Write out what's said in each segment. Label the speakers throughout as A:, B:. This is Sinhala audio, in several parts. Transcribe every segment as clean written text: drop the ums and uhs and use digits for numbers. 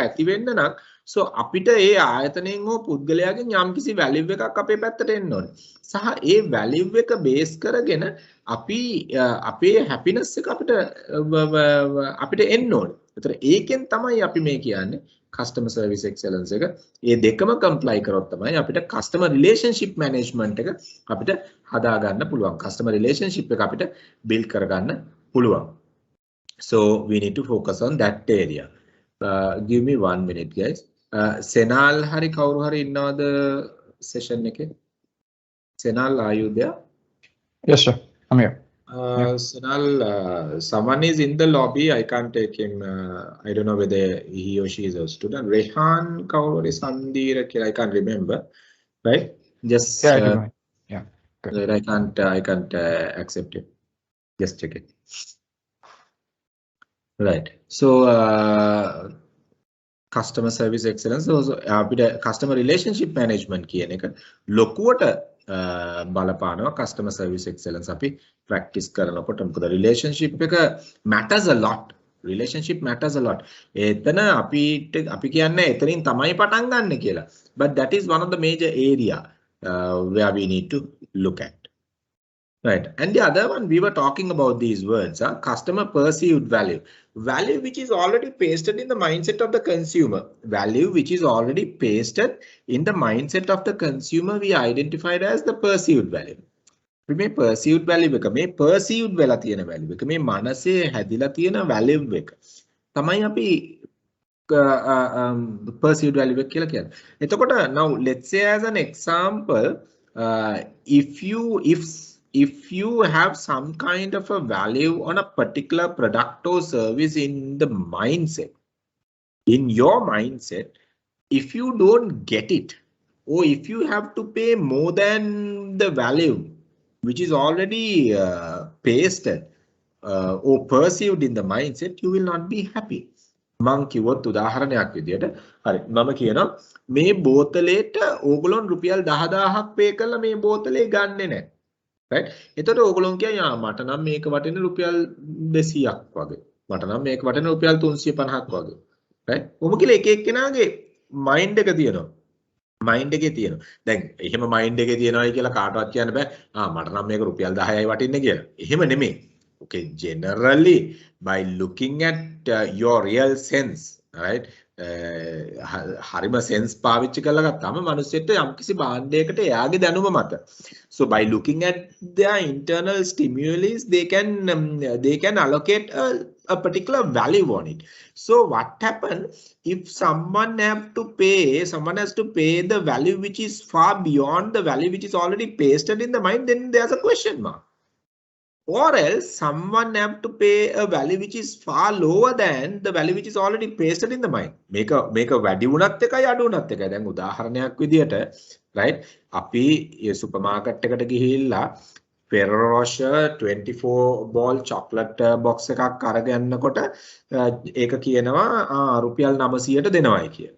A: ඇති වෙන්න නම් so අපිට ඒ ආයතනයෙන් හෝ පුද්ගලයාගෙන් යම්කිසි value එකක් අපේ පැත්තට එන්න ඕනේ. සහ ඒ value එක base කරගෙන අපි අපේ happiness එක අපිට එන්න ඕනේ. ඒතර ඒකෙන් තමයි අපි මේ කියන්නේ customer service excellence එක. මේ දෙකම comply කරොත් තමයි අපිට customer relationship management එක අපිට හදා ගන්න පුළුවන්. customer relationship එක අපිට build කරගන්න පුළුවන්. So we need to focus on that area. Give me 1 minute, guys. Senal hari kawuru hari innawada session එකේ? Senal, are you there?
B: Yes, sir. I'm here.
A: Senal, someone is in the lobby. I can't take him. I don't know whether he or she is a student. Rehan kawuru Sandira, I can't remember. Right? Just
B: yeah.
A: I can't accept it. Just check it. Right. So customer service excellence, also customer relationship management කියන එක ලොකුවට බලපානවා customer service excellence අපි practice කරනකොට. මොකද relationship එක matters a lot. Relationship matters a lot. එතන අපි කියන්නේ එතනින් තමයි පටන් ගන්න කියලා. But that is one of the major area where we need to look at. Right, and the other one we were talking about these words, customer perceived value. Value which is already pasted in the mindset of the consumer. Value which is already pasted in the mindset of the consumer we identified as the perceived value. මේ perceived value එක මේ perceived වෙලා තියෙන value එක මේ මනසේ හැදිලා තියෙන value එක තමයි අපි perceived value එක කියලා කියන්නේ. එතකොට now let's say as an example, if you have some kind of a value on a particular product or service in the mindset, in your mindset, if you don't get it, or if you have to pay more than the value which is already pasted or perceived in the mindset, you will not be happy. මං කිව්වොත් උදාහරණයක් විදියට හරි මම කියනවා මේ බෝතලේට ඕගොල්ලෝ රුපියල් 10000ක් පේ කරලා මේ බෝතලේ ගන්නෙ නැහැ. right? එතකොට ඕගොල්ලෝ කියයි මට නම් මේක වටින රුපියල් 200ක් වගේ. මට නම් මේක වටින රුපියල් 350ක් වගේ. right? ඔබ කියලා එක එක්කෙනාගේ මයින්ඩ් එක තියෙනවා. මයින්ඩ් එකේ තියෙනවා. දැන් එහෙම මයින්ඩ් එකේ තියෙනවායි කියලා කාටවත් කියන්න බෑ. මට නම් මේක රුපියල් 10යි වටින්නේ කියලා. එහෙම නෙමෙයි. Okay, generally by looking at your real sense, right? හරිම sense පාවිච්චි කරලා ගත්තාම මිනිස්සුන්ට යම්කිසි භාණ්ඩයකට එයාගේ දැනුම මත. So by looking at their internal stimuli, they can allocate a particular value on it. So what happens if someone has to pay the value which is far beyond the value which is already pasted in the mind, then there's a question mark. Or else someone have to pay a value which is far lower than the value which is already pasted in the mind. Make a වැඩි වුණත් එකයි අඩු වුණත් එකයි. දැන් උදාහරණයක් විදියට right අපි මේ සුපර් මාකට් එකට ගිහිල්ලා Ferrero Rocher 24 ball chocolate box එකක් අරගෙනනකොට ඒක කියනවා රුපියල් 900ට දෙනවයි කියලා.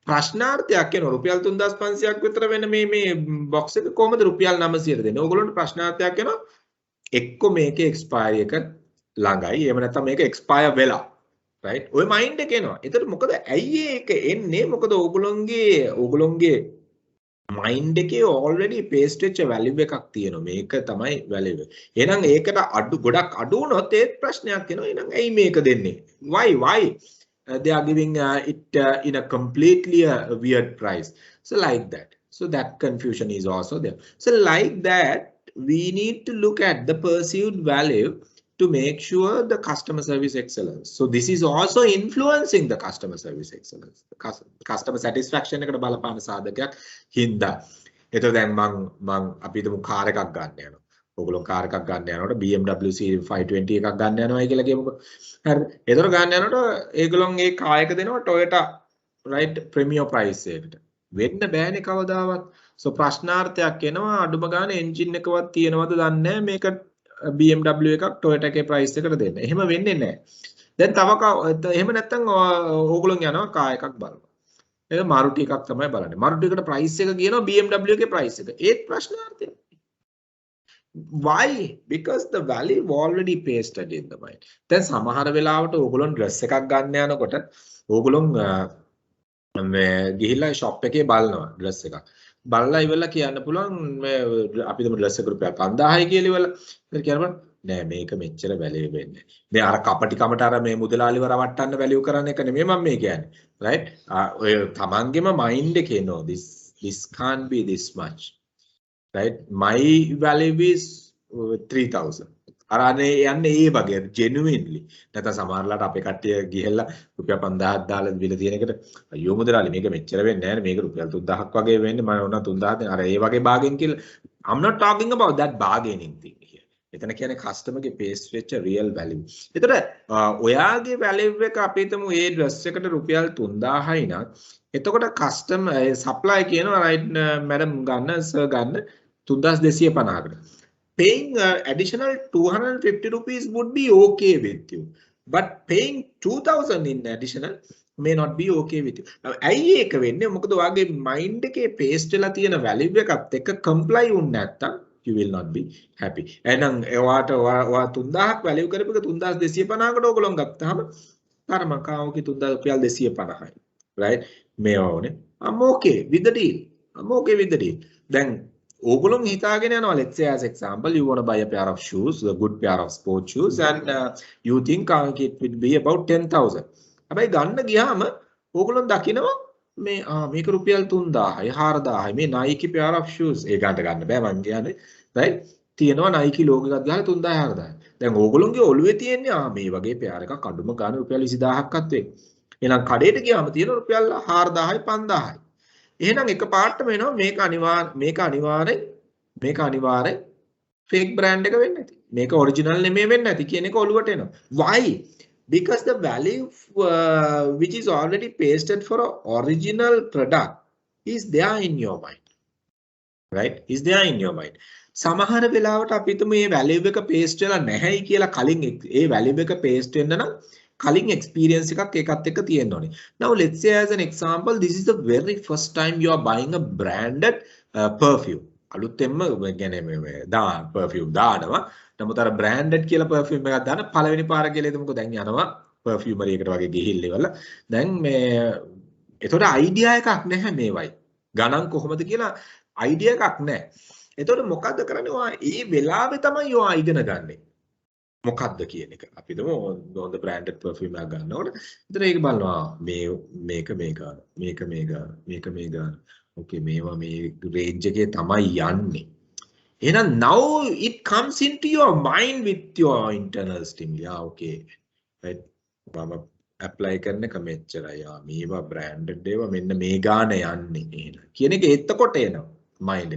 A: ප්‍රශ්නාර්ථයක් කියනවා රුපියල් 3500ක් විතර වෙන මේ box එක කොහමද රුපියල් 900ට දෙන්නේ? ඕගොල්ලන්ට ප්‍රශ්නාර්ථයක් කියනවා එක්ක මේකේ එක්ස්පයර් එක ළඟයි එහෙම නැත්නම් මේක එක්ස්පයර් වෙලා right ඔය මයින්ඩ් එක එනවා. ඒතර මොකද ඇයි ඒක එන්නේ? මොකද ඕගොල්ලොන්ගේ මයින්ඩ් එකේ already paste වෙච්ච value එකක් තියෙනවා. මේක තමයි value. එහෙනම් ඒකට ගොඩක් අඩු වුණොත් ඒත් ප්‍රශ්නයක් එනවා. එහෙනම් ඇයි මේක දෙන්නේ? Why they are giving it in a completely weird price. So like that. So that confusion is also there. So like that we need to look at the perceived value to make sure the customer service excellence. So this is also influencing the customer service excellence. The customer satisfaction එකට බලපාන සාධකයක් හින්දා. ඒතර දැන් මං අපි හිතමු කාර් එකක් ගන්න යනවා. ඔයගොල්ලෝ කාර් එකක් ගන්න යනකොට BMW C520 එකක් ගන්න යනවායි කියලා කියමුකෝ. හරිද? ඒතර ගන්න යනකොට ඒගොල්ලෝ මේ කාර් එක දෙනවා Toyota right premium price එකට. වෙන්න බෑනේ කවදාවත්. So ප්‍රශ්නාර්ථයක් එනවා අඩුම ගානේ එන්ජින් එකවත් තියෙනවද දන්නේ නැහැ මේක BMW එකක් Toyota එකේ price එකට දෙන්න. එහෙම වෙන්නේ නැහැ. දැන් තව එහෙම නැත්තම් ඕගොල්ලෝ යනවා කාර් එකක් බලනවා. ඒක Maruti එකක් තමයි බලන්නේ. Maruti එකට price එක කියනවා BMW එකේ price එක. ඒත් ප්‍රශ්නාර්ථයක්. Why? Because the value already pasted in the mind. දැන් සමහර වෙලාවට ඕගොල්ලෝ ඩ්‍රෙස් එකක් ගන්න යනකොට ඕගොල්ලෝ මේ ගිහිල්ලා ෂොප් එකේ බලනවා ඩ්‍රෙස් එකක්. බලලා ඉවරලා කියන්න පුළුවන් මේ අපි දුම ඩ්‍රෙස් එක රුපියල් 5000යි කියලා ඉවරලා. ඉතින් කියනවා නෑ මේක මෙච්චර වැලියු වෙන්නේ. මේ අර කපටි කමට අර මේ මුදලාලිව රවට්ටන්න වැලියු කරන එක නෙමෙයි මම මේ කියන්නේ. right? ඔය තමන්ගේම මයින්ඩ් එකේ no this can't be this much. right? My value is 3000. අරනේ යන්නේ ඒ වගේ genuinely. නැත්නම් සමහරලාට අපේ කට්ටිය ගිහෙල්ලා රුපියල් 5000ක් දාලා බිල තියෙන එකට අයියෝ මුදලාලි මේක මෙච්චර වෙන්නේ නැහැ නේ මේක රුපියල් 3000ක් වගේ වෙන්නේ මම උනා 3000 දෙන අර ඒ වගේ bargain කියලා. I'm not talking about that bargaining thing here. එතන කියන්නේ customer ගේ paste වෙච්ච real value. ඒතර ඔයාගේ value එක අපි හිතමු ඒ dress එකට රුපියල් 3000යි නම් එතකොට customer supply කියනවා right madam ගන්න sir ගන්න 3250කට. Paying additional 250 rupees would be okay with you, but paying 2000 in additional may not be okay with you. ඇයි ඒක වෙන්නේ? මොකද ඔයාගේ mind එකේ paste වෙලා තියෙන value එකත් එක්ක comply වුනේ නැත්තම් you will not be happy. එහෙනම් ඔයාට ඔයා 3000ක් value කරපු එක 3250කට ඕගොල්ලෝ ගත්තාම තරමකාවගේ 3250යි. right? මේ වුනේ I'm okay with the deal. I'm okay with the deal. දැන් ඕගොල්ලෝ හිතාගෙන යනවා let's say as example you want to buy a pair of shoes, a good pair of sports shoes, and you think it would be about 10000. හැබැයි ගන්න ගියාම ඕගොල්ලෝ දකිනවා මේ මේක රුපියල් 3000යි 4000යි මේ Nike pair of shoes ඒ ගන්න බෑ මං කියන්නේ right තියෙනවා Nike logo එකක් ගහලා 3000 4000. දැන් ඕගොල්ලෝගේ ඔළුවේ තියෙන්නේ මේ වගේ pair එකක් අඩුම ගාන රුපියල් 20000ක්වත් වෙයි. එහෙනම් කඩේට ගියාම තියෙන රුපියල් 4000යි 5000යි. එහෙනම් එකපාරටම එනවා මේක අනිවාර්යෙන් fake brand එක වෙන්නේ නැති. මේක original නෙමෙයි වෙන්නේ නැති කියන එක ඔලුවට එනවා. Why? Because the value which is already pasted for a original product is there in your mind. Right? Is there in your mind. සමහර වෙලාවට අපි හිතමු මේ value එක paste වෙලා නැහැයි කියලා කලින් ඒ value එක paste වෙන්න නම් කලින් experience එකක් ඒකත් එක්ක තියෙන්න ඕනේ. Now let's say as an example this is the very first time you are buying a branded perfume. අලුතෙන්ම කියන්නේ මේ perfume දානවා. නමුත් අර branded කියලා perfume එකක් දාන පළවෙනි පාර කියලා හිතමුකෝ දැන් යනවා perfumery එකට වගේ ගිහිල්ල ඉවරලා. දැන් මේ ඒතකොට idea එකක් නැහැ මේවයි. ගණන් කොහොමද කියලා idea එකක් නැහැ. ඒතකොට මොකද්ද කරන්නේ? ඔයා ඒ වෙලාවේ තමයි ඔයා ඉගෙන ගන්නෙ. මොකක්ද කියන එක අපි හිතමු හොඳ branded perfume එකක් ගන්නකොට එතන ඒක බලනවා මේක okay මේවා මේ range එකේ තමයි යන්නේ එහෙනම් now it comes into your mind with your internal stimuli okay right මම apply කරන එක මෙච්චරයි මේවා branded ඒවා මෙන්න මේ ගාන යන්නේ එහෙනම් කියන එක එතකොට එනවා mind.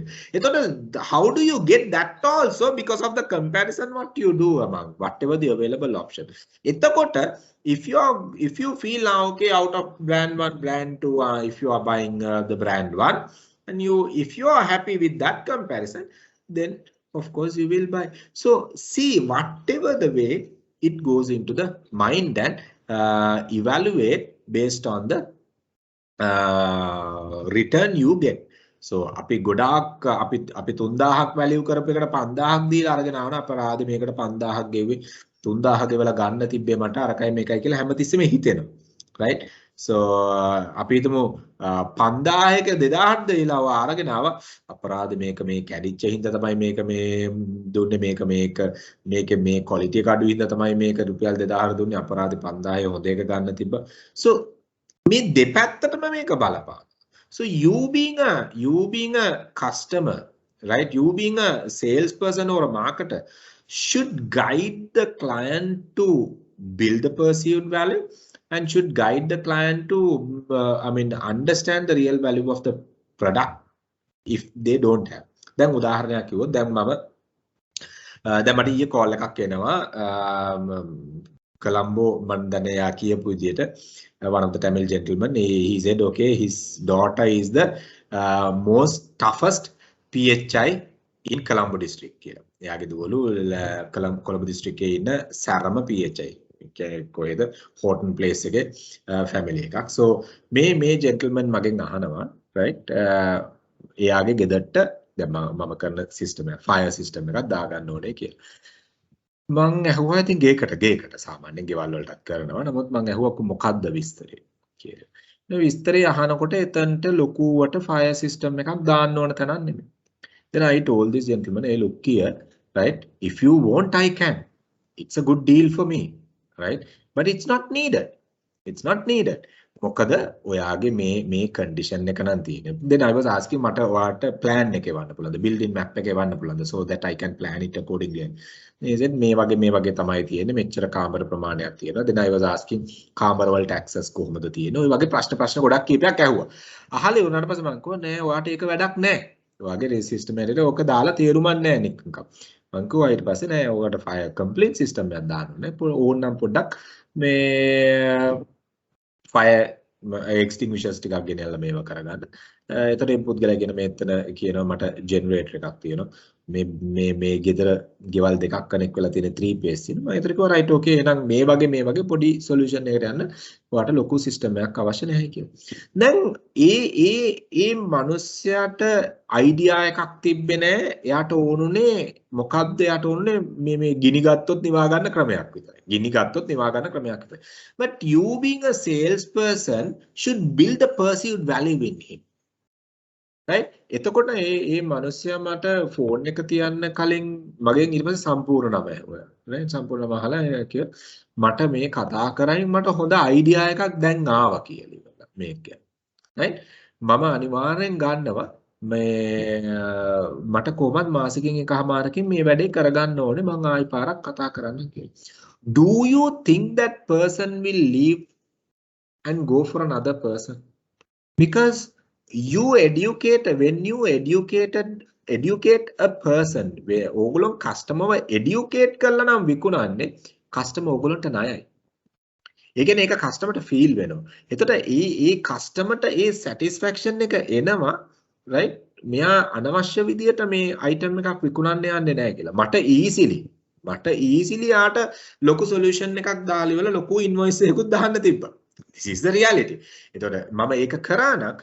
A: How do you get that also? Because of the comparison what you do among whatever the available option. If you feel okay out of brand 1, brand 2, if you are buying the brand 1 and if you are happy with that comparison, then of course you will buy. So see whatever the way it goes into the mind and evaluate based on the return you get. So අපි ගොඩාක් අපි 3000ක් වැලියු කරපු එකට 5000ක් දීලා අරගෙන ආවන අපරාධ මේකට 5000ක් ගෙව්වේ 3000 ගෙවලා ගන්න තිබ්බේ මට අරකයි මේකයි කියලා හැමතිස්සෙම හිතෙනවා right so අපි හිතමු 5000ක 2000ක් දීලා අරගෙන ආවා අපරාධ මේක මේ කැඩිච්ච හින්දා තමයි මේක මේ දුන්නේ මේක මේ quality එක අඩු හින්දා තමයි මේක රුපියල් 2000 දුන්නේ අපරාධ 5000 හොඳ එක ගන්න තිබ්බා so මේ දෙපැත්තටම මේක බලපාන So you being a customer, right? You being a salesperson or a marketer should guide the client to build the perceived value and should guide the client to, understand the real value of the product if they don't have. Then උදාහරණයක් කිව්වොත් දැන් මට ඊයේ call එකක් එනවා Colombo Mandana කියපු විදියට one of the Tamil gentlemen he said okay his daughter is the most toughest PHI in Colombo district කියලා. එයාගේ දුවලු Colombo district එකේ ඉන්න සැරම PHI කොහෙද Horton place එකේ family එකක්. So මේ gentleman මගෙන් අහනවා right එයාගේ ගෙදරට දැන් මම කරන සිස්ටම් එක ෆයර් සිස්ටම් එකක් දාගන්න ඕනේ කියලා. මං ඇහුවා ඉතින් ගේකට සාමාන්‍යයෙන් ගෙවල් වලටත් කරනවා. නමුත් මං ඇහුවා මොකද්ද විස්තරේ කියලා. ඒ විස්තරය අහනකොට එතනට ලොකුවට ෆයර් සිස්ටම් එකක් දාන්න ඕන තැනක් නෙමෙයි. Then I told this gentleman, hey, look here, right? If you want, I can. It's a good deal for me, right? But it's not needed. It's not needed. මොකද ඔයාගේ මේ condition එක නම් තියෙන්නේ. Then I was asking මට ඔයාට plan එක එවන්න පුළුවන්ද? building map එක එවන්න පුළුවන්ද? So that I can plan it accordingly. He said මේ වගේ තමයි තියෙන්නේ. මෙච්චර කාමර ප්‍රමාණයක් තියෙනවා. Then I was asking කාමර වලට access කොහොමද තියෙන්නේ? ඔය වගේ ප්‍රශ්න ගොඩක් කීපයක් ඇහුවා. අහලා ඉවරනට පස්සේ මම කිව්වා නෑ ඔයාට ඒක වැඩක් නෑ. ඔයාගේ සිස්ටම් එකේට ඕක දාලා තේරුමක් නෑ නිකන්. මම කිව්වා ඊට පස්සේ නෑ ඔයාට fire complete system එකක් දාන්න ඕනේ. ඕනනම් පොඩ්ඩක් මේ fire extinguishers ටිකක් ගෙනල්ලා මේව කරගන්න. එතකොට පුද්ගලයා කියන මෙතන කියනවා මට ජෙනරේටර් එකක් තියෙනවා. මේ ගෙදර ගෙවල් දෙකක් කනෙක්ට් වෙලා තියෙන 3 phase තියෙනවා. මම ඒතර කිව්වා right okay එහෙනම් මේ වගේ පොඩි solution එකකට යන්න ඔයාලට ලොකු system එකක් අවශ්‍ය නැහැ කියලා. දැන් ඒ මිනිස්සයාට idea එකක් තිබ්බේ නැහැ. එයාට ඕනුනේ මොකද්ද? එයාට ඕනුනේ මේ ගිනි ගත්තොත් නිවා ගන්න ක්‍රමයක් විතරයි. ගිනි ගත්තොත් නිවා ගන්න ක්‍රමයක් විතරයි. But you being a salesperson should build a perceived value in him. right එතකොට මේ මිනිස්සයා මට ෆෝන් එක තියන්න කලින් මගෙන් ඊට පස්සේ සම්පූර්ණ නම ඇහුවා right සම්පූර්ණ නම අහලා කිව්වා මට මේ කතා කරයින් මට හොඳ අයිඩියා එකක් දැන් ආවා කියලා මේක right මම අනිවාර්යෙන් ගන්නවා මේ මට කොහොමද මාසෙකින් එකමාරකින් මේ වැඩේ කරගන්න ඕනේ මම ආයි පාරක් කතා කරන්න කියලා do you think that person will leave and go for another person because you educate when you educate a person where ඕගොල්ලෝ customer educate කරලා නම් විකුණන්නේ customer ඕගොල්ලන්ට ණයයි. ඒ කියන්නේ ඒක customer ට feel වෙනවා. එතකොට ඒ customer ට ඒ satisfaction එක එනවා right මෙයා අනවශ්‍ය විදියට මේ item එකක් විකුණන්න යන්නේ නැහැ කියලා. මට easily ආට ලොකු solution එකක් දාලා ඉවල ලොකු invoice එකකුත් දාන්න තිබ්බා. This is the reality. එතකොට මම ඒක කරා නම්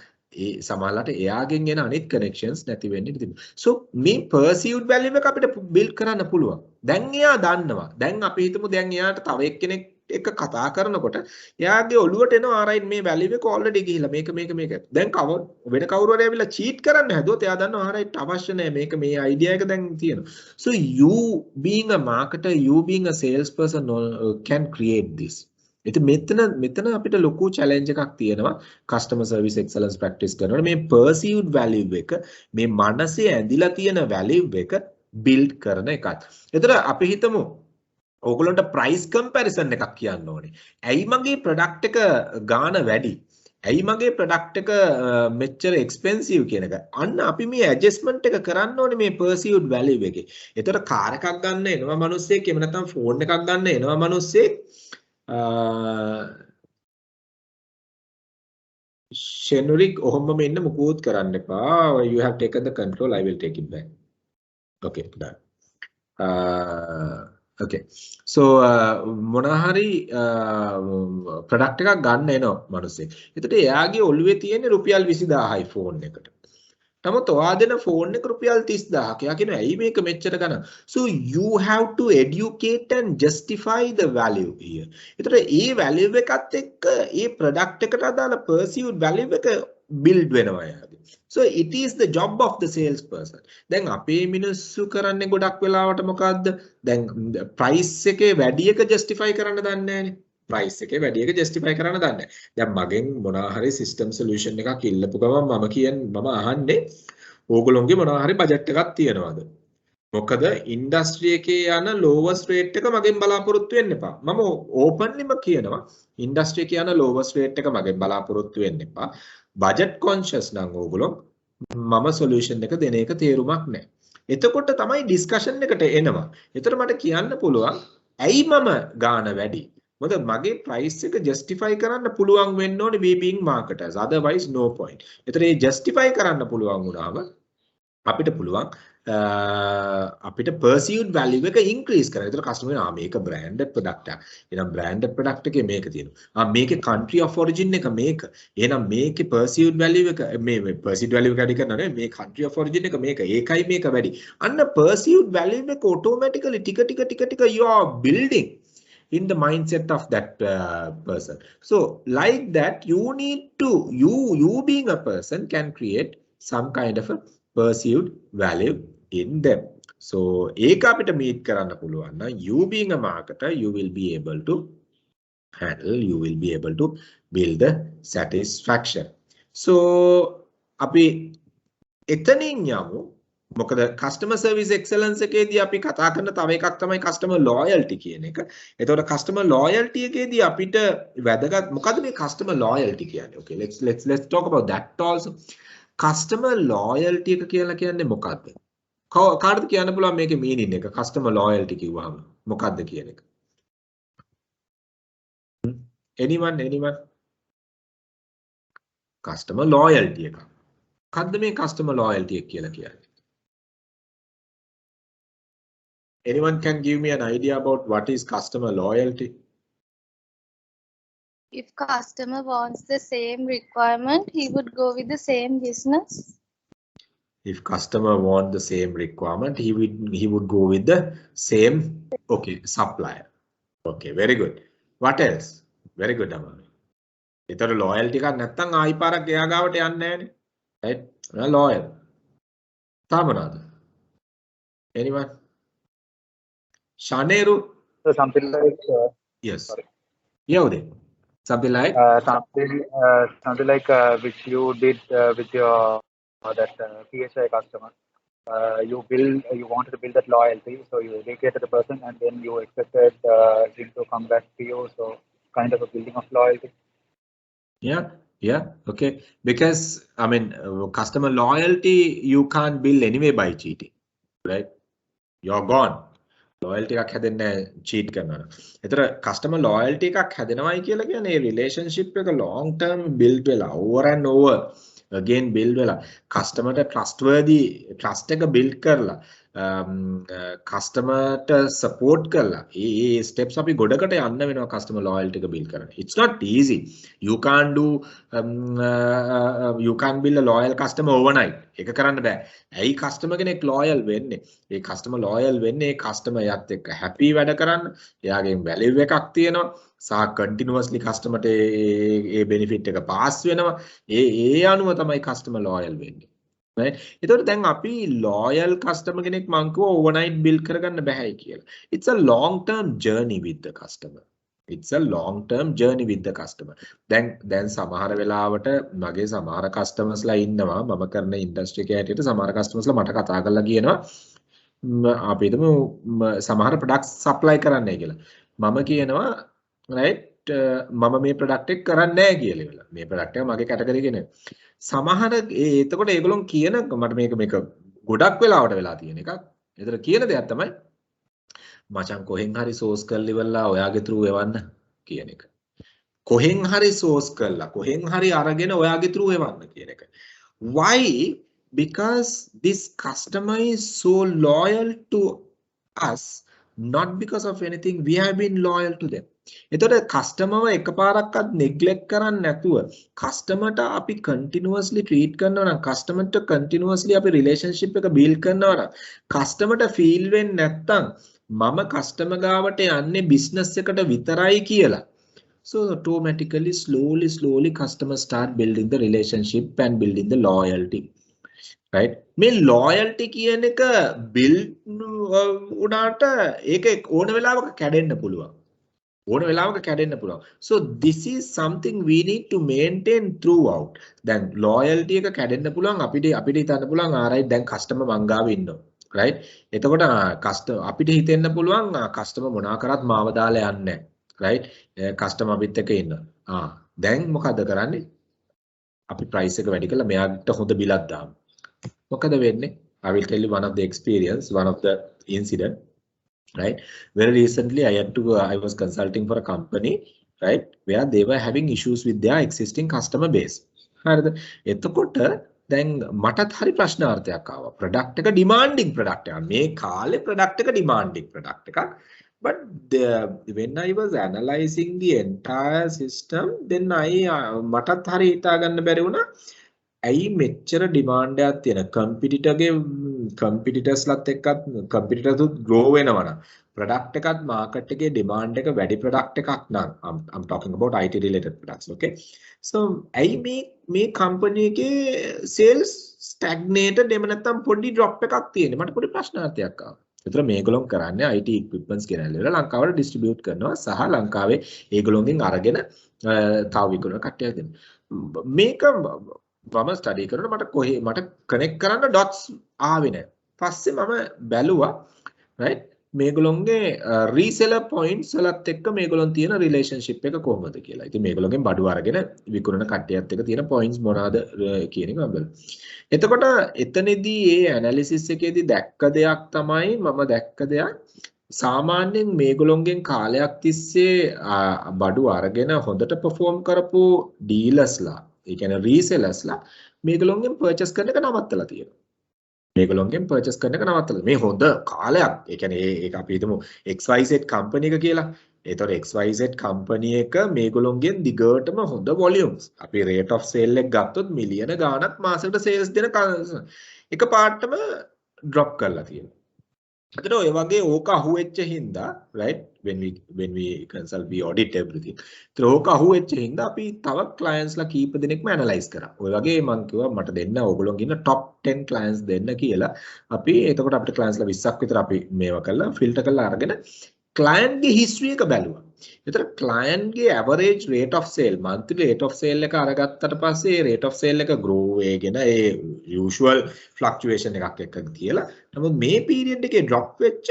A: ඒ සමහරවිට එයාගෙන් එන අනිත් connections නැති වෙන්නේ තිබුණා. So මේ perceived value එක අපිට build කරන්න පුළුවන්. දැන් එයා දන්නවා. දැන් අපි හිතමු දැන් එයාට තව එක්කෙනෙක් එක්ක කතා කරනකොට එයාගේ ඔළුවට එනවා right මේ value එක already ගිහිලා මේක. දැන් වෙන කවුරු හරි ඇවිල්ලා cheat කරන්න හැදුවොත් එයා දන්නවා right අවශ්‍ය නැහැ මේ idea එක දැන් තියෙනවා. So you being a marketer, you being a salesperson can create this. ඉතින් මෙතන අපිට ලොකු challenge එකක් තියෙනවා customer service excellence practice කරනකොට මේ perceived value එක මේ මනසේ ඇඳිලා තියෙන value එක build කරන එකත්. එතකොට අපි හිතමු ඕගොල්ලන්ට price comparison එකක් කියන්න ඕනේ. ඇයි මගේ product එක ගාණ වැඩි? ඇයි මගේ product එක මෙච්චර expensive කියන එක. අන්න අපි මේ adjustment එක කරන්න ඕනේ මේ perceived value එකේ. එතකොට car එකක් ගන්න එනවා මිනිස්සෙක් එහෙම නැත්නම් phone එකක් ගන්න එනවා මිනිස්සෙක් Shenurik ඔහොමම ඉන්න මුකුත් කරන්න එපා. You have taken the control. I will take it back. Okay, done. Okay. So මොනහරි product එකක් ගන්න එනවා මිනිස්සෙක්. එතකොට එයාගේ ඔළුවේ තියෙන රුපියල් 20000යි phone එකට. නමුත් ඔයා දෙන ෆෝන් එක රුපියල් 30000ක්. එයා කියනවා ඇයි මේක මෙච්චර ගන්න? So you have to educate and justify the value here. ඒතර ඒ value එකත් එක්ක ඒ product එකට අදාළ perceived value එක build වෙනවා යාගේ. So it is the job of the salesperson. දැන් අපේ මිනිස්සු කරන්නේ ගොඩක් වෙලාවට මොකද්ද? දැන් price එකේ වැඩි එක justify කරන්න දන්නේ නැහැනේ. price එකේ වැඩි එක justify කරන්න දන්නේ. දැන් මගෙන් මොනවා හරි system solution එකක් ඉල්ලපු ගමන් මම අහන්නේ ඕගොල්ලෝගේ මොනවා හරි budget එකක් තියනවාද? මොකද industry එකේ යන lowest rate එක මගෙන් බලාපොරොත්තු වෙන්න එපා. මම openlyම කියනවා industry එකේ යන lowest rate එක මගෙන් බලාපොරොත්තු වෙන්න එපා. budget conscious නම් ඕගොල්ලෝ මම solution එක දෙන එක තේරුමක් නැහැ. එතකොට තමයි discussion එකට එනවා. එතකොට මට කියන්න පුළුවන් ඇයි මම ගාණ වැඩි? මොකද මගේ price එක justify කරන්න පුළුවන් වෙන්න ඕනේ we being marketers otherwise no point. ඒතර ඒ justify කරන්න පුළුවන් වුණාම අපිට පුළුවන් අපිට perceived value එක increase කරනවා. ඒතර customer මේක branded product එකක්. එහෙනම් branded product එකේ මේක තියෙනවා. මේකේ country of origin එක මේක. එහෙනම් මේකේ perceived value එක මේ perceived value එක වැඩි කරනවා නේ. මේ country of origin එක මේක. ඒකයි මේක වැඩි. අන්න perceived value එක automatically ටික you are building in the mindset of that person. So like that, you need to you being a person can create some kind of a perceived value in them. So ඒක අපිට meet කරන්න පුළුවන් නම් you being a marketer, you will be able to handle, you will be able to build the satisfaction. So අපි එතනින් යමු. මොකද customer service excellence එකේදී අපි කතා කරන තව එකක් තමයි customer loyalty කියන එක. එතකොට customer loyalty එකේදී අපිට වැදගත් මොකද්ද මේ customer loyalty කියන්නේ? Okay, let's talk about that also. Customer loyalty එක කියලා කියන්නේ මොකද්ද? කාටද කියන්න පුළුවන් මේකේ meaning එක? Customer loyalty කිව්වහම මොකද්ද කියන එක? Anyone? Customer loyalty එක. මොකද්ද මේ customer loyalty එක කියලා කියන්නේ? Anyone can give me an idea about what is customer loyalty?
C: If customer wants the same requirement, he would go with the same business.
A: If customer want the same requirement, he would go with the same supplier. Okay, very good. What else? Very good, Amar. ඒතර loyalty එකක් නැත්තම් ආයි පාරක් එයා ගාවට යන්නේ නැහැනේ. Right? Loyal. තාම මොනවාද? Anyone? Shaneru?
D: So something like
A: yes.
D: Sorry.
A: Yeah, Uday. Something like
D: something like which you did with your that PSI customer. You wanted to build that loyalty, so you educated the person, and then you expected him to come back to you. So kind of a building of loyalty.
A: Yeah, okay. Because I mean, customer loyalty you can't build anyway by cheating, right? You're gone. Loyalty එකක් හැදෙන්නේ cheat කරනවා. ඒතර customer loyalty එකක් හැදෙනවයි කියලා කියන්නේ relationship එක long term build වෙලා over and over again build වෙලා customer ට trust එක build කරලා customer ට support කරලා ඒ steps අපි ගොඩකට යන්න වෙනවා customer loyalty එක build කරන්න. It's not easy. You can't do you can't build a loyal customer overnight. ඒක කරන්න බෑ. ඇයි customer කෙනෙක් loyal වෙන්නේ? ඒ customer loyal වෙන්නේ ඒ customer යත් එක්ක happy වැඩ කරන්න. එයාගෙන් value එකක් තියෙනවා. සහ continuously customer ට ඒ benefit එක pass වෙනවා. ඒ අනුව තමයි customer loyal වෙන්නේ. Right? ඒතකොට දැන් අපි loyal customer කෙනෙක් මං කිව්වා overnight build කරගන්න බෑයි කියලා. It's a long term journey with the customer. It's a long term journey with the customer. දැන් සමහර වෙලාවට මගේ සමහර customers ලා ඉන්නවා මම කරන industry එකේ හැටියට සමහර customers ලා මට කතා කරලා කියනවා අපි හිතමු සමහර products supply කරන්නයි කියලා. මම කියනවා right මම මේ product එක කරන්නේ නැහැ කියලා ඉවලා. මේ product එක මගේ category එකේ නෙවෙයි. සමහර එතකොට ඒගොල්ලෝ කියන මට මේක ගොඩක් වෙලාවට වෙලා තියෙන එකක්. ඒතර කියන දෙයක් තමයි මචං කොහෙන් හරි source කරලා ඉවරලා ඔයාගේ through එවන්න කියන එක. කොහෙන් හරි source කරලා කොහෙන් හරි අරගෙන ඔයාගේ through එවන්න කියන එක. Why? Because this customer is so loyal to us, not because of anything, we have been loyal to them. එතකොට කස්ටමර්ව එකපාරක්වත් neglect කරන්නේ නැතුව කස්ටමර්ට අපි continuously treat කරනවා නම් කස්ටමර්ට continuously අපි relationship එක build කරනවා නම් කස්ටමර්ට feel වෙන්නේ නැත්තම් මම කස්ටමර් ගාවට යන්නේ business එකට විතරයි කියලා. So automatically slowly customers start building the relationship and building the loyalty. Right? මේ loyalty කියන එක build උනාට ඒක ඕන වෙලාවක කැඩෙන්න පුළුවන්. So this is something we need to maintain throughout. දැන් loyalty එක කැඩෙන්න පුළුවන් අපිට හිතන්න පුළුවන් ආරයි දැන් customer මං ගාව ඉන්නවා. Right? එතකොට අපිට හිතෙන්න පුළුවන් customer මොනවා කරත් මාව දාලා යන්නේ නැහැ. Right? customer අපිත් එක්ක ඉන්නවා. දැන් මොකද කරන්නේ? අපි price එක වැඩි කරලා මෙයාට හොඳ බිලක් දාමු. මොකද වෙන්නේ? I will tell you one of the experience, one of the incident. Right? Very recently, I was consulting for a company, right, where they were having issues with their existing customer base. එතකොට දැන් මටත් හරි ප්‍රශ්නාර්ථයක් ආවා. ප්‍රොඩක්ට් එක ඩිමාන්ඩින් ප්‍රොඩක්ට් එකක්. මේ කාලේ ප්‍රොඩක්ට් එක ඩිමාන්ඩින් ප්‍රොඩක්ට් එකක්. But when I was analyzing the entire system, then මටත් හරි හිතා ගන්න බැරි වුණා. ඇයි මෙච්චර ඩිමාන්ඩ් එකක් තියෙන කම්පිටිටර්ස්ලත් එක්කත් කම්පිටිටර්ස්ුත් ග්‍රෝ වෙනවා නම් ප්‍රොඩක්ට් එකත් මාකට් එකේ ඩිමාන්ඩ් එක වැඩි ප්‍රොඩක්ට් එකක් නම් I'm talking about IT related products, okay? So ඇයි මේ කම්පැනි එකේ sales stagnated එහෙම නැත්නම් පොඩි drop එකක් තියෙන්නේ? මට පොඩි ප්‍රශ්නාර්ථයක් ආවා. ඒතර මේගොල්ලෝ කරන්නේ IT equipments ගෙනල්ලා ලංකාවට distribute කරනවා සහ ලංකාවේ ඒගොල්ලෝගෙන් අරගෙන තව විකුණන කට්ටිය දෙනවා. මේක මම ස්ටඩි කරනකොට මට කනෙක්ට් කරන්න ඩොට්ස් ආවේ නැහැ. පස්සේ මම බැලුවා right මේගොල්ලෝගේ රීසෙලර් පොයින්ට්ස් වලත් එක්ක මේගොල්ලොන් තියෙන රිලේෂන්ෂිප් එක කොහොමද කියලා. ඉතින් මේගොල්ලෝගෙන් බඩු අරගෙන විකුණන කට්ටියත් එක්ක තියෙන පොයින්ට්ස් මොනවාද කියන එක මම බලනවා. එතකොට එතනදී මේ ඇනලිසිස් එකේදී දැක්ක දෙයක් තමයි මම දැක්ක දෙයක් සාමාන්‍යයෙන් මේගොල්ලෝගෙන් කාලයක් තිස්සේ බඩු අරගෙන හොඳට perform කරපු ඩීලර්ස්ලා ඒ කියන්නේ රීසෙලර්ස්ලා මේගොල්ලෝගෙන් පර්චේස් කරන එක නවත්තලා තියෙනවා. මේගොල්ලෝගෙන් පර්චේස් කරන එක නවත්තලා. මේ හොඳ කාලයක්. ඒ කියන්නේ ඒක අපි හිතමු XYZ කම්පැනි එක කියලා. ඒතකොට XYZ කම්පැනි එක මේගොල්ලෝගෙන් දිගටම හොඳ වොලියුම්ස්. අපි rate of sale එක ගත්තොත් මිලියන ගාණක් මාසෙකට sales දෙන එක පාටම drop කරලා තියෙනවා. අතට ඔය වගේ ඕක අහුවෙච්ච හින්දා right when we consult we audit everything. ඒතර ඕක අහුවෙච්ච හින්දා අපි තව clientsලා කීප දෙනෙක්ම analyze කරා. ඔය වගේ මම කිව්වා මට දෙන්න ඕගොල්ලෝගේ ඉන්න top 10 clients දෙන්න කියලා. අපි එතකොට අපිට clientsලා 20ක් විතර අපි මේවා කරලා filter කරලා අරගෙන client ගේ history එක බැලුවා. ඒතර client ගේ average rate of sale monthly rate of sale එක අරගත්තට පස්සේ rate of sale එක grow වෙගෙන ඒ usual fluctuation එකක් එක්ක තියලා නමුත් මේ period එකේ drop වෙච්ච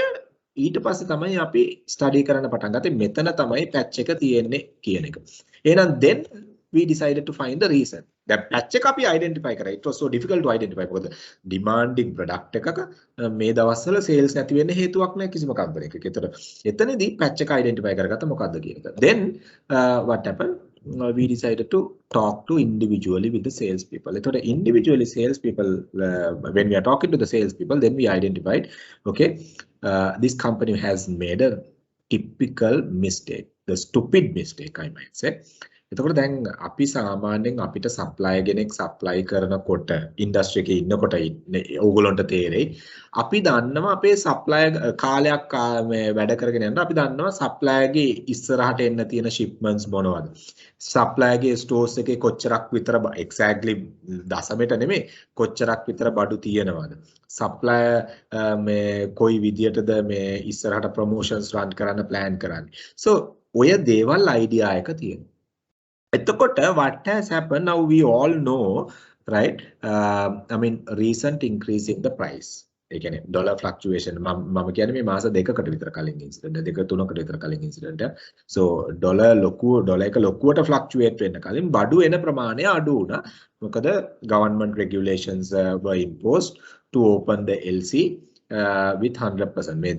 A: ඊට පස්සේ තමයි අපි study කරන්න පටන් ගත්තේ මෙතන තමයි patch එක තියෙන්නේ කියන එක. එහෙනම් then we decided to find the reason. දැන් patch එක අපි identify කරා. It was so difficult to identify. මොකද demanding product එකක මේ දවස්වල sales නැති වෙන්න හේතුවක් නැහැ කිසිම කම්පැනි එකක. ඒතර එතනදී patch එක identify කරගත්ත මොකද්ද කියන එක. Then what happened? We decided to talk to individually with the sales people. ඒතර individually sales people when we are talking to the sales people then we identified okay this company has made a typical mistake, the stupid mistake I might say. එතකොට දැන් අපි සාමාන්‍යයෙන් අපිට සප්ලයර් කෙනෙක් සප්ලයි කරනකොට ඉන්ඩස්ට්‍රි එකේ ඉන්නකොට ඕගොල්ලන්ට තේරෙයි අපි දන්නවා අපේ සප්ලයර් කාලයක් මේ වැඩ කරගෙන යනකොට අපි දන්නවා සප්ලයර්ගේ ඉස්සරහට එන්න තියෙන shipments මොනවද සප්ලයර්ගේ ස්ටෝර්ස් එකේ කොච්චරක් විතර exactly දශමෙට නෙමෙයි කොච්චරක් විතර බඩු තියෙනවද සප්ලයර් මේ කොයි විදියටද මේ ඉස්සරහට ප්‍රොමෝෂන්ස් රන් කරන්න plan කරන්නේ so ඔය දේවල් අයිඩියා එක තියෙනවා එතකොට what has happened now we all know right I mean recent increase in the price ඒ කියන්නේ dollar fluctuation මම කියන්නේ මේ මාස දෙකකට විතර කලින් incident දෙක තුනකට විතර කලින් incident so dollar එක ලොකුවට fluctuate වෙන්න කලින් බඩු එන ප්‍රමාණය අඩු වුණා මොකද government regulations were imposed to open the LC with 100% මේ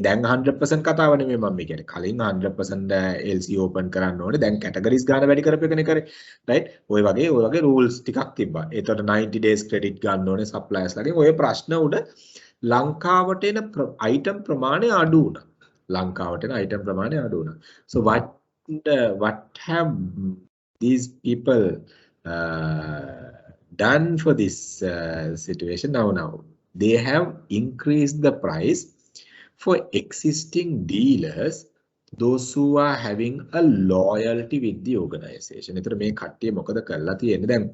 A: දැන් 100% කතාව නෙමෙයි මම කියන්නේ කලින් 100% LC open කරන්න ඕනේ දැන් categories ගන්න වැඩි කරපෙකනේ කරේ right ඔය වගේ rules ටිකක් තිබ්බා ඒතකොට 90 days credit ගන්න ඕනේ suppliers ලගෙන් ඔය ප්‍රශ්න උඩ ලංකාවට එන item ප්‍රමාණය අඩු වුණා so what have these people done for this situation now they have increased the price for existing dealers those who are having a loyalty with the organization. එතකොට මේ කට්ටිය මොකද කරලා තියෙන්නේ දැන්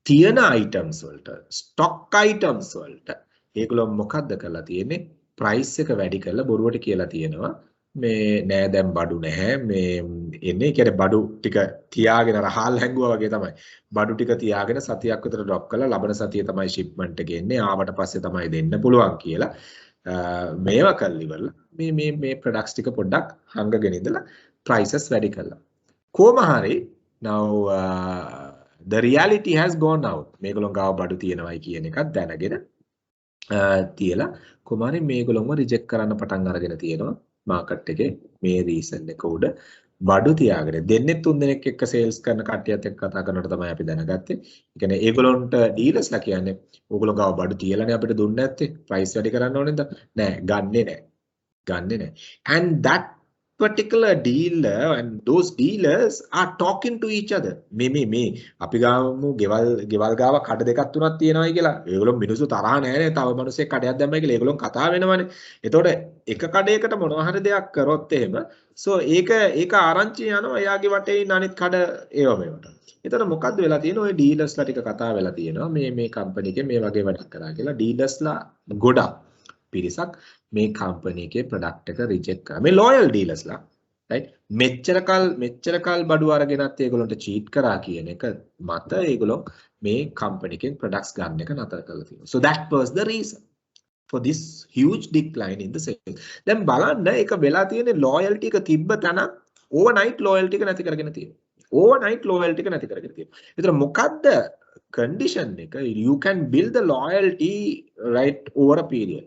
A: තියෙන items වලට stock items වලට ඒගොල්ලෝ මොකද්ද කරලා තියෙන්නේ price එක වැඩි කරලා බොරුවට කියලා තියෙනවා මේ නෑ දැන් බඩු නැහැ මේ එන්නේ කියන්නේ බඩු ටික තියාගෙන රහල් හැංගුවා වගේ තමයි බඩු ටික තියාගෙන සතියක් විතර drop කරලා ලබන සතියේ තමයි shipment එක එන්නේ ආවට පස්සේ තමයි දෙන්න පුළුවන් කියලා මේවා කරලි ඉවරලා මේ products ටික පොඩ්ඩක් හංගගෙන ඉඳලා prices වැඩි කළා කොහොම හරි now the reality has gone out මේගොල්ලෝ ගාව බඩු තියෙනවයි කියන එකත් දැනගෙන තියලා කොහොම හරි මේගොල්ලෝම රිජෙක්ට් කරන්න පටන් අරගෙන තියෙනවා මාකට් එකේ මේ රීසන් එක උඩ බඩු තියාගෙන දෙන්නේ 3 දෙනෙක් එක්ක සේල්ස් කරන කට්ටියත් එක්ක කතා කරනකොට තමයි අපි දැනගත්තේ. ඒ කියන්නේ ඒගොල්ලොන්ට ඩීලර්ස්ලා කියන්නේ ඕගොල්ලෝ ගාව බඩු තියලානේ අපිට දුන්නේ නැත්තේ. ප්‍රයිස් වැඩි කරන්න ඕනේද? නෑ, ගන්නෙ නෑ. And that particular dealer and those dealers are talking to each other. මේ අපි ගාමු ගෙවල් ගාව කඩ දෙකක් තුනක් තියෙනවායි කියලා. ඒගොල්ලෝ මිනිස්සු තරහ නෑනේ. තව මිනිස්සෙක් කඩයක් දැම්මයි කියලා ඒගොල්ලෝ කතා වෙනවනේ. එතකොට එක කඩයකට මොනවා හරි දෙයක් කරොත් එහෙම ඒක ආරංචි යනවා එයාගේ වටේ ඉන්න අනිත් කඩ ඒව මේවට. එතකොට මොකද්ද වෙලා තියෙන්නේ? ඔය ඩීලර්ස්ලා ටික කතා වෙලා තියෙනවා. මේ කම්පැනි එකේ මේ වගේ වැඩක් කරා කියලා. ඩීලර්ස්ලා ගොඩක් පිරිසක් මේ කම්පැනි එකේ ප්‍රොඩක්ට් එක රිජෙක්ට් කරා. මේ ලෝයල් ඩීලර්ස්ලා right මෙච්චර කල් බඩු අරගෙනත් ඒගොල්ලන්ට චීට් කරා කියන එක මත ඒගොල්ලෝ මේ කම්පැනි එකෙන් ප්‍රොඩක්ට්ස් ගන්න එක නතර කරලා තියෙනවා. So that was the reason for this huge decline in the sales. දැන් බලන්න ඒක වෙලා තියෙන්නේ loyalty එක තිබ්බ තැන overnight loyalty එක නැති කරගෙන තියෙනවා. overnight loyalty එක නැති කරගෙන තියෙනවා. ඒතර මොකද්ද condition එක? You can build the loyalty right over a period.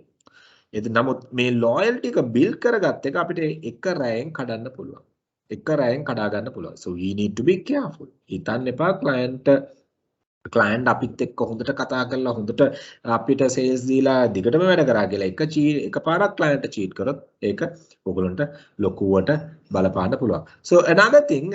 A: නමුත් මේ loyalty එක build කරගත්ත එක අපිට එක රැයෙන් කඩන්න පුළුවන්. එක රැයෙන් කඩා ගන්න පුළුවන්. So we need to be careful. හිතන්න එපා client අපිත් එක්ක හොඳට කතා කරලා හොඳට අපිට sales දීලා දිගටම වැඩ කරා කියලා එකපාරක් client cheat කරොත් ඒක ඔයගොල්ලන්ට ලොකුවට බලපාන්න පුළුවන්. So another thing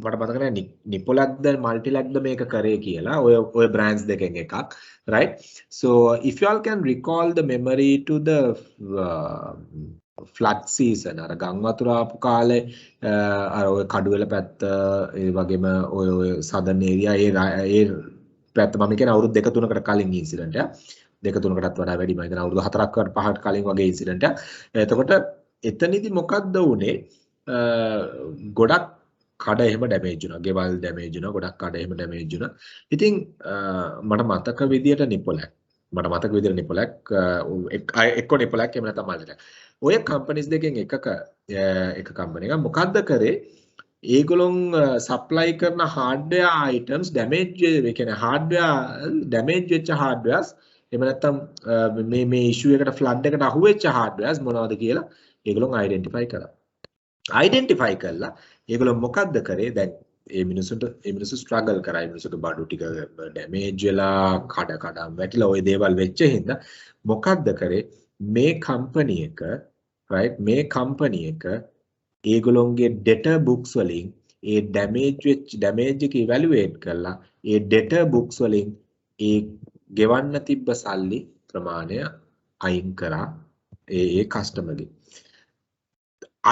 A: මට මතක නැහැ නිපොලක්ද මල්ටිලක්ද මේක කරේ කියලා ඔය brands දෙකෙන් එකක් right. So if you all can recall the memory to the flood season අර ගම් වතුර ආපු කාලේ අර ඔය කඩුවෙල පැත්ත ඒ වගේම ඔය southern area ඒ පැත්ත මම කියන අවුරුදු දෙක තුනකට කලින් ඉන්සිඩන්ට් එක දෙක තුනකටත් වඩා වැඩි මම හිතන අවුරුදු 4ක් 5කට කලින් වගේ ඉන්සිඩන්ට් එක. එතකොට එතනදී මොකක්ද වුනේ ගොඩක් කඩ එහෙම ඩැමේජ් වුණා. ගෙවල් ඩැමේජ් වුණා. ගොඩක් කඩ එහෙම ඩැමේජ් වුණා. ඉතින් මට මතක විදියට නිපොලක් එක්ක නිපොලක් එහෙම නැත්නම් මල්ටිලක්. ඔය කම්පැනිස් දෙකෙන් එක කම්පැනි එකක් මොකද්ද කරේ? ඒගොල්ලොන් සප්ලයි කරන hardware items damage ඒ කියන්නේ hardware damage වෙච්ච hardwares එහෙම නැත්නම් මේ issue එකට flood එකට අහු වෙච්ච hardwares මොනවද කියලා ඒගොල්ලොන් identify කළා. ඒගොල්ලෝ මොකද්ද කරේ? දැන් මිනිස්සු struggle කරා. මිනිස්සුගේ බඩු ටික damage වෙලා කඩම් වැටිලා ওই දේවල් වෙච්ච හින්දා මොකද්ද කරේ? මේ කම්පැනි එක ඒගොල්ලොන්ගේ debtor books වලින් ඒ damage එක evaluate කරලා ඒ debtor books වලින් ඒ ගෙවන්න තිබ්බ සල්ලි ප්‍රමාණය අයින් කරා ඒ කස්ටමර්ගේ.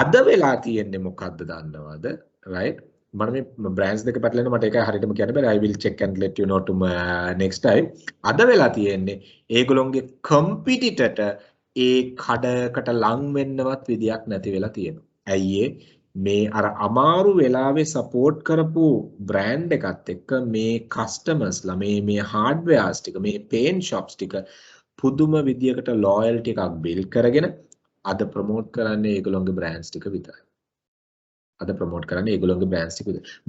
A: අද වෙලා තියෙන්නේ මොකද්ද දන්නවද? right මම මේ brands දෙක පැටලෙන මට ඒක හරියටම කියන්න බෑ. I will check and let you know to next time. අද වෙලා තියෙන්නේ ඒගොල්ලොන්ගේ competitor ඒ කඩකට ලං වෙන්නවත් විදියක් නැති වෙලා තියෙනවා. ඇයි මේ අර අමාරු වෙලාවේ support කරපු brand එකත් එක්ක මේ customers ලා මේ hardwares ටික මේ paint shops ටික පුදුම විදියකට loyalty එකක් build කරගෙන අද ප්‍රොමෝට් කරන්නේ ඒගොල්ලොන්ගේ brands ටික විතරයි.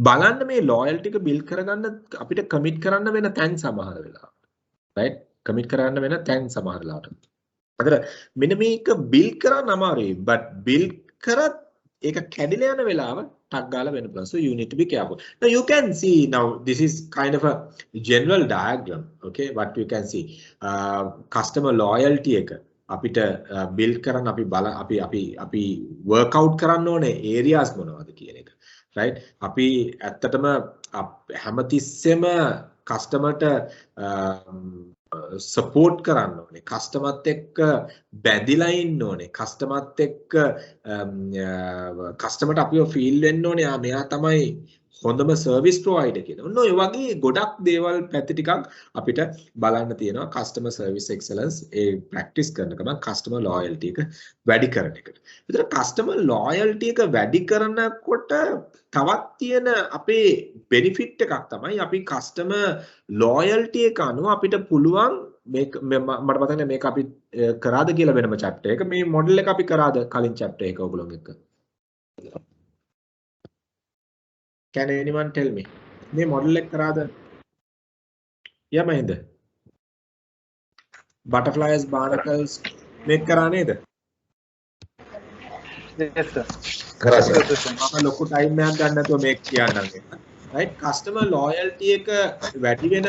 A: බලන්න මේ loyalty එක build කරගන්න අපිට commit කරන්න වෙන තැන් සමහර වෙලාවට. right commit කරන්න වෙන තැන් සමහර වෙලාවට. අතන මෙන්න මේක build කරන්න අමාරුයි but build කරත් ඒක කැඩිලා යන වෙලාව ටක් ගාලා වෙන්න පුළුවන්. So you need to be careful. Now you can see now this is kind of a general diagram. Okay what you can see customer loyalty එක අපිට build කරන්න අපි work out කරන්න ඕනේ areas මොනවද කියන එක right අපි ඇත්තටම හැමතිස්සෙම කස්ටමර්ට support කරන්න ඕනේ කස්ටමර්ත් එක්ක බැඳිලා ඉන්න ඕනේ කස්ටමර්ත් එක්ක කස්ටමර්ට අපිව feel වෙන්න ඕනේ මෙයා තමයි හොඳම සර්විස් ප්‍රොවයිඩර් කියන. ඔන්න ඔය වගේ ගොඩක් දේවල් පැති ටිකක් අපිට බලන්න තියෙනවා කස්ටමර් සර්විස් එක්සලන්ස් ඒ ප්‍රැක්ටිස් කරන ගමන් කස්ටමර් ලොයල්ටි එක වැඩි කරන එකට. ඒතර කස්ටමර් ලොයල්ටි එක වැඩි කරනකොට තවත් තියෙන අපේ බෙනිෆිට් එකක් තමයි අපි කස්ටමර් ලොයල්ටි එක අනුව අපිට පුළුවන් මේක මට මතක මේක අපි කරාද කියලා වෙනම chapter එක මේ මොඩල් එක අපි කරාද කලින් chapter එක ඔයගොල්ලෝ එක්ක. Can anyone tell me? මේ මොඩල් එක කරාද? යමයිද? Butterflies, barnacles මේක කරා නේද?
D: Yes, sir.
A: Correct.
D: Yes, sir.
A: මම ලොකු ටයිම් එකක් ගන්න නැතුව මේක කියන්නම්. right? customer loyalty එක වැඩි වෙන